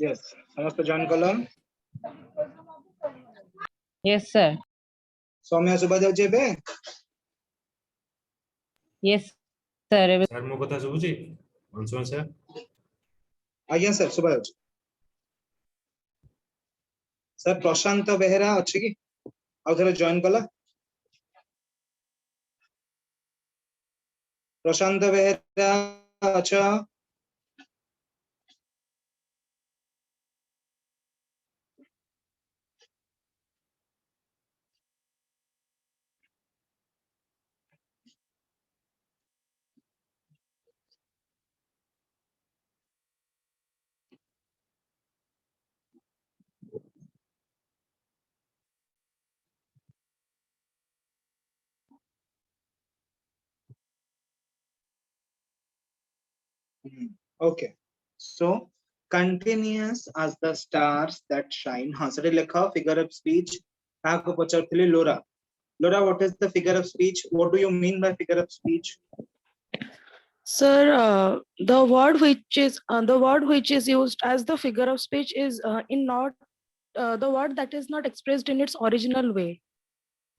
Yes समस्त join कलम Yes, sir. सौम्य सुबा जाउचे बे Yes, sir. सर मो कथा सुबुची अंशुमान सर आज्ञा सर सुबा जाउचे सर प्रशांत बेहरा अछि कि आ थरे जॉइन कला प्रशांत बेहरा अच्छा okay so continuous as the stars that shine हाँ सर लिखा figure of speech का को पचारथिले लोरा लोरा what is the figure of speech what do you mean by figure of speech Sir, the word which is used as the figure of speech is in not the word that is not expressed in its original way,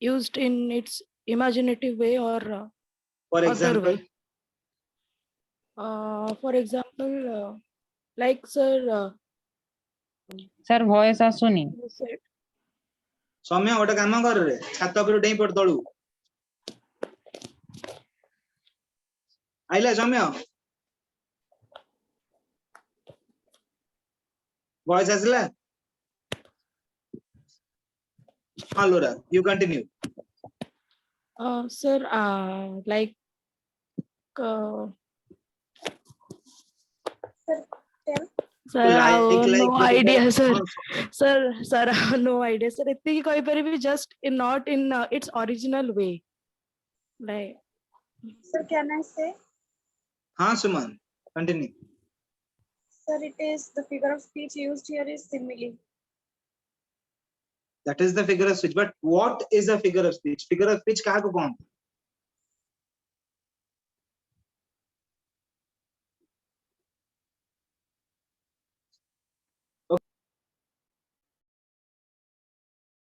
used in its imaginative way or for other example way. For example, like sir, Sir, voice asuni. you said, सौम्य गोटे काम कर रे छात पर डेई पड़ तळू आइला सौम्य voice आसला हां लोरा you continue sir, like. Sir, I have no idea, sir. Sir, I have no idea, sir. इतनी कोई पर भी just in not in its original way. Like. Sir, can I say? हां सुमन continue Sir, it is the figure of speech used here is simile. that is the figure of speech but what is a figure of speech का को कौन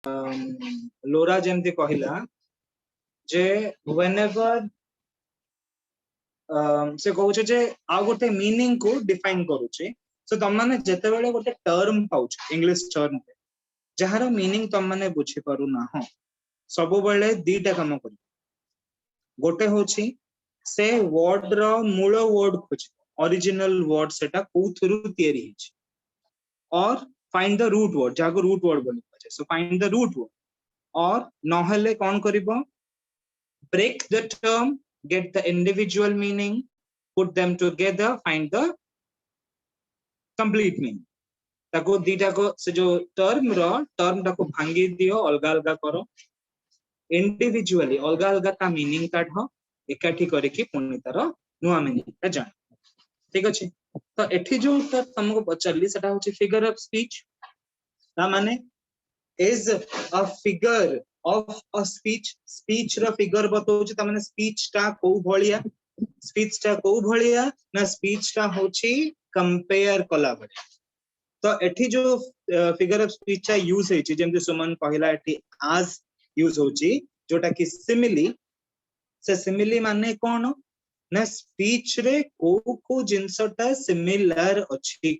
लोरा जेमती कहिला जे whenever से कहूचे जे आ गोटे meaning को define करूचे सो तम माने जते बेले गोटे टर्म पाउच इंग्लिश टर्म पे जहार मीनिंग तम माने बुझी पारु ना हो सब बेले दीटा काम करी गोटे होची से वर्ड रो मूल वर्ड खोज ओरिजिनल वर्ड सेटा कोथुरु तयारी हिच और फाइंड द रूट वर्ड जाको रूट वर्ड बोली पाछे सो फाइंड द रूट वर्ड और नहले कोन करिवो break the term get the individual meaning put them together find the complete meaning ताको दीटा को से जो टर्म टाको भांगी दियो अलगा अलगा करो इंडिविजुअली अलगा अलगा का मीनिंग काढो एकाठी करके पुणी तार नुआ मीनिंग का जान ठीक अछि तो एठी जो तुमको पचारली सेटा होची फिगर ऑफ स्पीच ता माने is a figure of a speech रो फिगर बतौची ता माने स्पीच ता को भलिया ना स्पीच ता होची कंपेयर कला बडे तो एठी जो फिगर ऑफ स्पीच चा यूज हेची जेमते सुमन पहिला एठी आज यूज होची जोटा कि सिमिली से सिमिली माने कोन ना स्पीच रे को जिंसटा सिमिलर अछि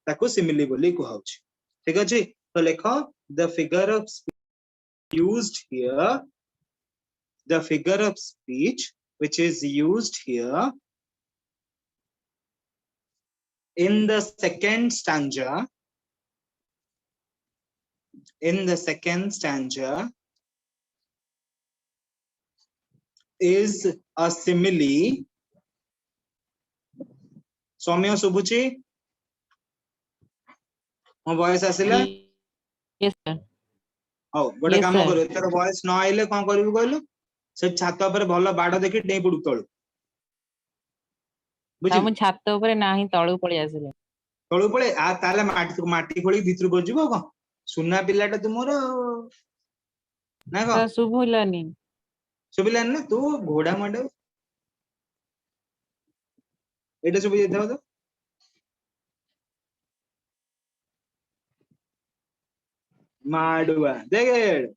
ताको सिमिली बोली कहउची ठीक अछि तो लेखो the figure of speech used here the figure of speech which is used here in the second stanza is a simile Saumya सुबुची mo voice आसिला Yes, sir. हो गोटे Yes, काम sir. करू तर वॉइस न आइले कोन करिवु कहलु से छात ऊपर भलो बाड़ देखि डेई पडु तळु बुझि हम छात ऊपर नाही तळु पळी आसिले तळु पळे आ ताले माटी खोली भितर बजिबो कोन सुना पिलाटा तुमरो ना को सर सुभुलानी सुबिलान ना तू घोड़ा मंडे एटा सुबि देथाव तो Madua. Good.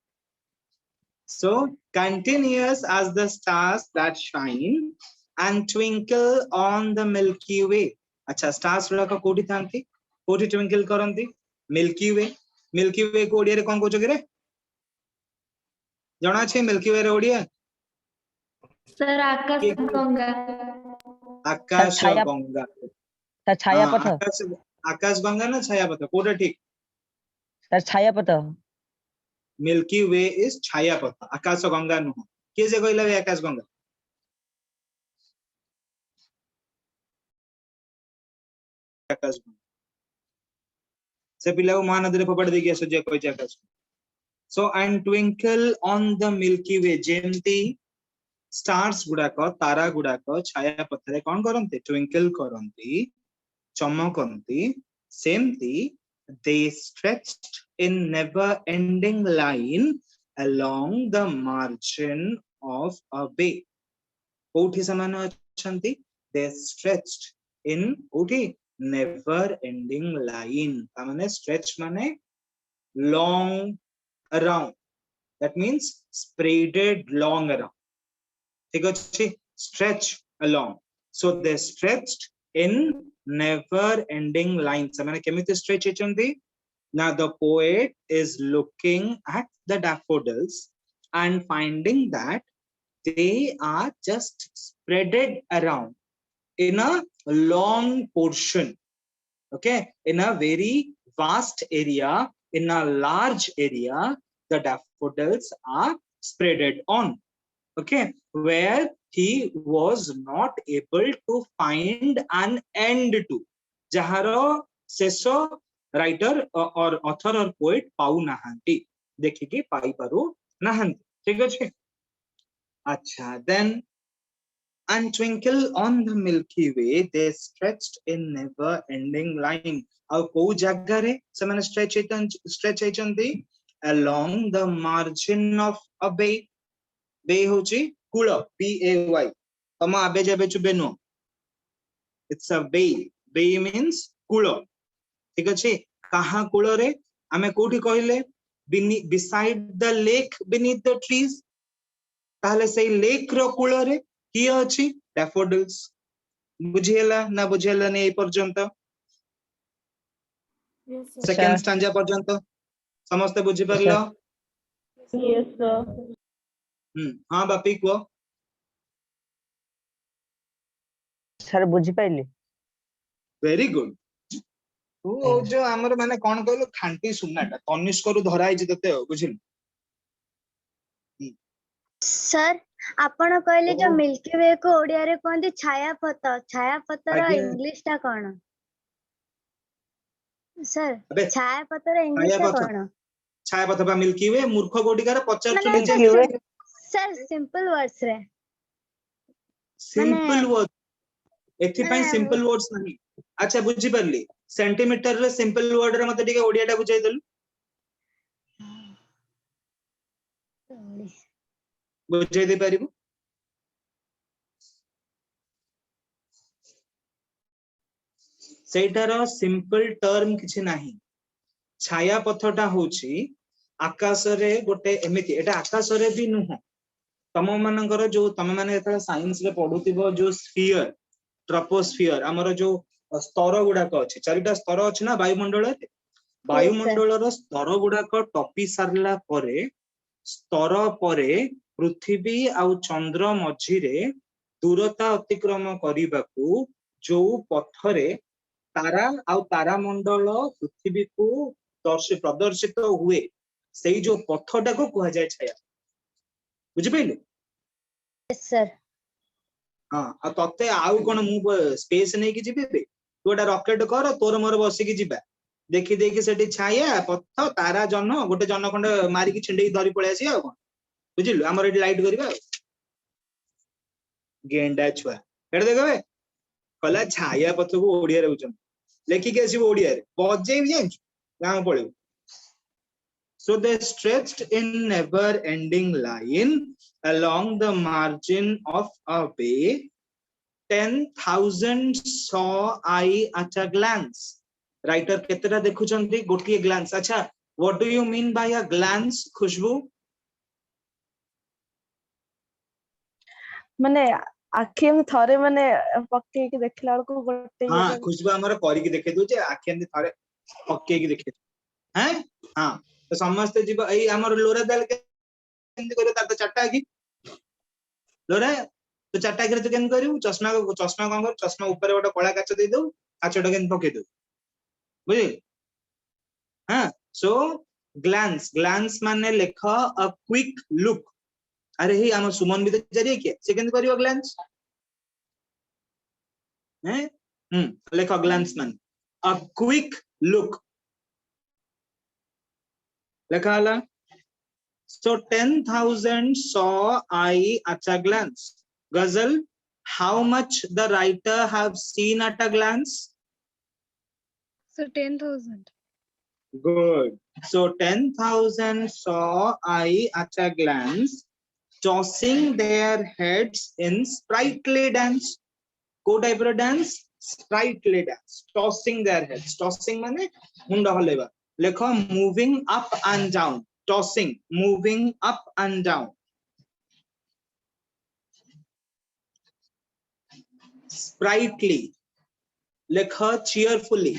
So continuous as the stars that shine and twinkle on the Milky Way. अच्छा stars गुड़ा का कोटी थांती कोटी twinkle करंती Milky Way. Milky Way को ओडिया रे कौन को चोगे रे जाना अच्छे Milky Way रे ओडिया सर आकाश गंगा आकाश छाया- गंगा सर छाया हाँ, पथ आकाश गंगा ना छाया पथ कोटा ठीक सर छाया पथ मिल्की वे इज छाया पथ आकाश गंगा नुह किए जे कहला आकाश गंगा आकाश गंगा से पिला को महानदी रे फोपाड़ देकी आसो जे कहै छै आकाश सो and twinkle on the milky way जेमती स्टार्स गुडा को तारा गुडा को छाया पथरे कोन करंती ट्विंकल करंती चमकंती सेमती they stretched in never ending line along the margin of a bay कोठी समान अछंती they stretched in कोठी never ending line माने stretch माने long around that means spreaded long around ठीक अछि stretch along so they stretched in never ending lines माने केमिति stretch हेचंती now the poet is looking at the daffodils and finding that they are just spreaded around in a long portion okay in a very vast area in a large area the daffodils are spreaded on okay where he was not able to find an end to jaharo शेषो writer और author और poet पाउ नाहंती देखिके पाई पारु नाहंती ठीक अछि अच्छा then and twinkle on the Milky Way they stretched in never ending line ଆଉ କୋଉ ଜାଗାରେ ସେମାନେ stretch ହେଇଛନ୍ତି along the margin of a bay bay होची कूଳ P A Y तम आबे जाबे चुबे नो it's a bay bay means कूଳ ठीक अछि कहा कूळ रे आमे कोठी कहिले beside the lake beneath the trees ताहले सेई लेक रो कूळ रे की अछि daffodils बुझियला ना बुझियला नै पर्यंत Yes, sir. सेकंड स्टैंजा पर्यंत समस्त बुझि परलो Yes, sir. हां बापी को सर बुझी पाइली वेरी गुड तू जो हमर माने कोन कहलो खांटी सुनाटा तनिष्क रु धराई जे तते बुझिल सर आपण कहले जो मिल्की वे को ओडिया रे कहंती छाया पथ रो आज्ञा। इंग्लिश टा कोन सर अबे छाया पथ रो इंग्लिश टा छायापथ। कोन छाया पथ बा मिल्की वे मूर्ख गोडिकार पचार माने चुली जे Milky Way? Sir simple words रे सिंपल वर्ड एथि पई माने- सिंपल वर्ड्स नहीं अच्छा बुझी परली सेंटीमीटर रे सिंपल वर्ड रे मते टिके ओडिया टा बुझाई देलु बुझाई दे पारिबु सेटार सिंपल टर्म किछि नाही छाया पथटा होछि आकाश रे गोटे एमिति एटा आकाश रे भी नुह तम मानकर जो तम माने एता साइंस रे पढुतिबो जो स्फियर ट्रोपोस्फियर हमर जो स्तर गुडा को अछि चारिटा स्तर अछि ना वायुमंडल रे वायुमंडल रो स्तर गुडा को टपी सारला परे स्तर परे पृथ्वी आउ चंद्र मझी रे दूरता अतिक्रम करिबाकू जो पथरे तारा आउ तारा मंडल पृथ्वी को प्रदर्शित हुए सेई जो पथटा को कहा जाय छाया बुझि पाइले यस सर हां आ तते आउ कोन मु स्पेस नै कि जिबे बे तू एटा रॉकेट कर तोर मोर बसी कि जिबा देखि देखि सेठी छाया पथ तारा जन गोटे जन खंड मारी कि छिंडे धरी पळे आसी आ कोन बुझिलु हमर एटी लाइट करबा गेंडा छुआ एटा देखबे कला छाया पथ को ओडिया रे उचन लेखि के आसी ओडिया रे बजे भी जान गांव पळे so they stretched in never ending line along the margin of a bay 10,000 saw I at a glance writer केतरा देखुचंती गोटिए ग्लांस अच्छा What do you mean by a glance, Khushbu? माने आखि में थरे माने पक्के के देखला बेलको गोटे हाँ खुशबू हमर करिक देखे दउ जे आखि एंदी थरे पक्के की देखे हैं हाँ तो समस्त जीव एई हमर लोरा दाल के एंदी करे ता तो चारटा की लोरा तो चारटा की तो केन करिवु चश्मा कोन कर चश्मा ऊपर गोटे कला काच दे दउ काचटा केन पके दउ बुझे हाँ सो ग्लांस माने लेख अ क्विक लुक अरे हे हम सुमन भी तो जरिए के से केन करिवो ग्लांस हैं लेख ग्लांस मान अ क्विक लुक लेखा हला so 10,000 saw I at a glance. Ghazal, how much the writer have seen at a glance? So 10,000. Good. So 10,000 saw I at a glance, tossing their heads in sprightly dance. Co type of dance? Sprightly dance. Tossing their heads. Tossing mane munda haleba. Lekho moving up and down. Tossing, moving up and down. Sprightly. Lekho cheerfully.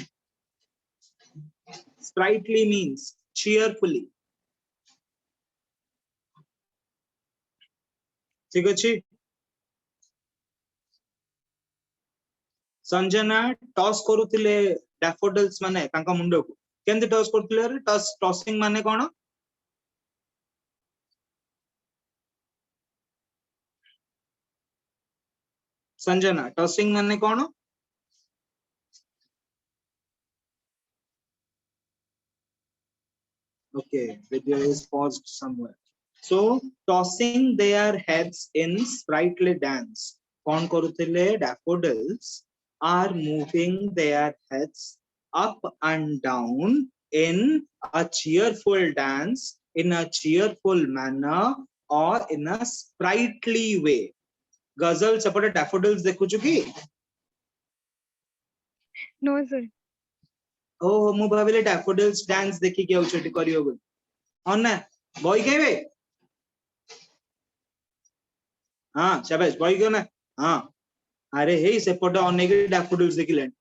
Sprightly means cheerfully. ठीक अछि Sanjana toss करूथिले daffodils माने तांका मुंडो को केंति toss करथिले रे tossing माने कोन Sanjana tossing माने कोन okay video is paused somewhere so tossing their heads in sprightly dance cone करूथिले daffodils are moving their heads up and down in a cheerful dance in a cheerful manner or in a sprightly way Ghazal separate daffodils देखु छु की No, sir. ओ मु भाबिले daffodils dance देखि के औछटी करियो बोल on ना boy केबे हां शाबाश बॉय क्यों ना हां अरे हे सेपटे अनेक daffodils देखिलेन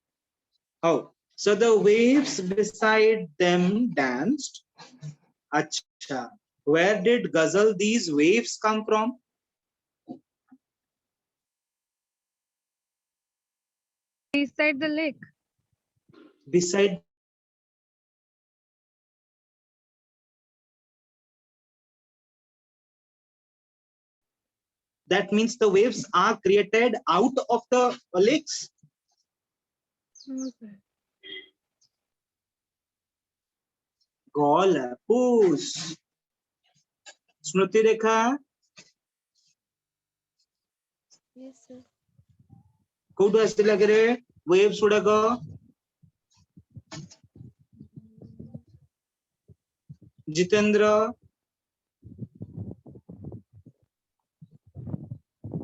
how so the waves beside them danced acha where did Ghazal these waves come from Beside the lake. beside that means the waves are created out of the lakes No, sir. gola push smruti rekha Yes, sir. कोठु आस्तिला करे waves उडाको Jitendra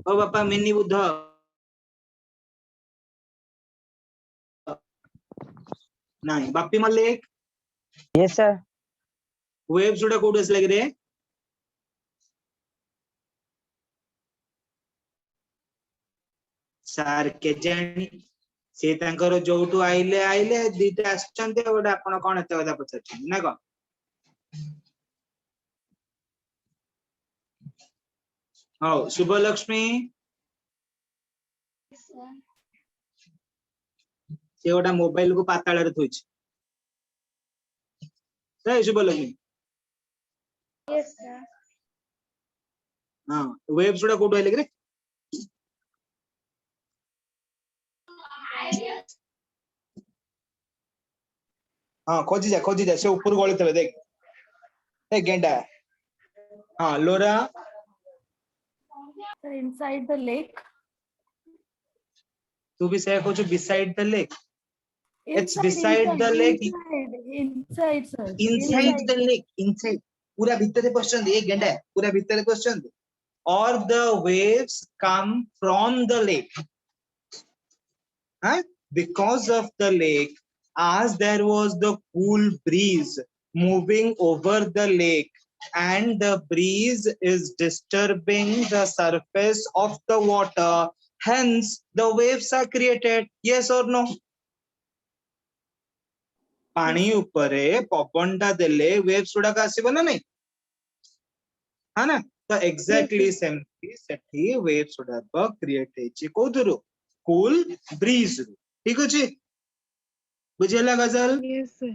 ओ बापा mini Buddha नहीं Bapi Mallik Yes, sir. waves उडा कोठु आस्तिला करे सार के जानी से तांकर जोटू आइले दीटा आछंते ओडा आपण कोन एते कथा पछाछन ना को हाउ शुभलक्ष्मी से ओडा मोबाइल को पाताळ रे थोइछ से शुभलक्ष्मी Yes, sir. हां वेव्स उडा कोठु आइले करे हाँ खोजी जा से ऊपर गली तबे देख ए गेंडा हाँ लोरा Sir, inside the lake. तू भी से कुछ beside the lake it's Inside, beside the lake inside, sir. inside the lake inside पूरा भीतर पहुंचंद ए गेंडा पूरा भीतर पहुंचंद or the waves come from the lake huh? Because of the lake as there was the cool breeze moving over the lake and the breeze is disturbing the surface of the water, hence the waves are created. Yes or no? पानी उपरे पवन टा देले waves गुड़ाक आसीबो ना नहीं, हाँ ना? तो exactly सेमती सेठी waves गुड़ाक create हेची कोदुरु cool breeze रु, ठीक अछि? बुझेला गजल? Yes, sir.